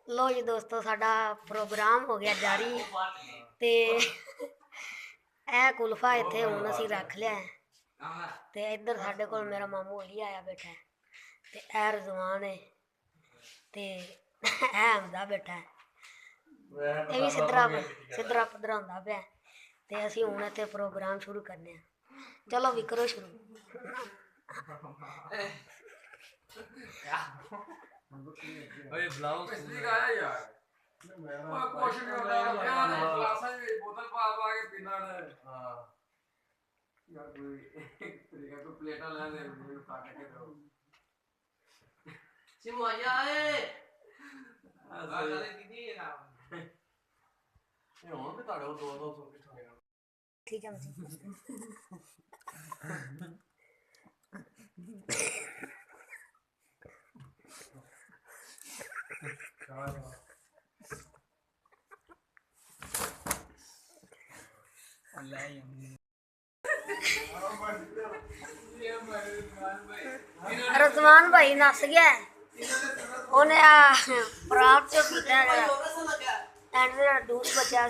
लो जी दोस्तों, साडा प्रोग्राम हो गया जारी। ते कुल्फा इत्थे हुण असीं रख लिया है। ते इधर साडे कोल मेरा मामू अली आया बैठा है। ते रजवान है। ते हमदा बैठा है। ये भी सिद्धरा सिद्धरा पद्धरा होंदा पिया। ते असीं हुण इत्थे प्रोग्राम शुरू करने आं। चलो भी करो शुरू। ओए ब्लाउज किसने का है यार? मैं कुछ नहीं होता यार, क्लासा में बोतल पा के पीना है। हां यार कोई तरीका तो प्लेटा ले ले मेरे काट के दो। सिमो आया है। सारे दीदी है ना। ये और भी ताड़ो दो दो सौ कितना लेगा? ठीक है रजवान भाई नस गया है। उन्हें परात चो पीता है एंड दूध बचा।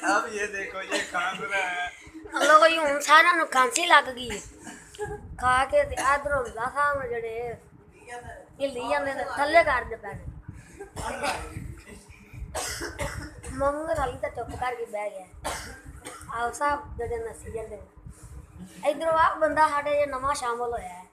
अब ये देखो ये खांस रहा है। लोगों जी हुण सारा नु खांसी लग गई खा के इधरों साहब जड़े हिली जाते थले कर दे पैने। मंगर हाली तो चुप करके बह गया। आओ साहब जड़े नसी जाते इधरों आ बंदा साढ़े जे नवा शामिल होया है।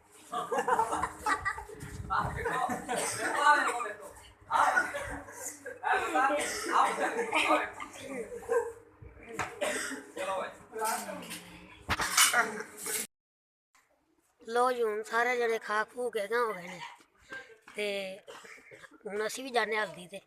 लो जी हुण सारे जने खा खू के हो गए ने ते हुण असीं भी जाने हल्दी ते।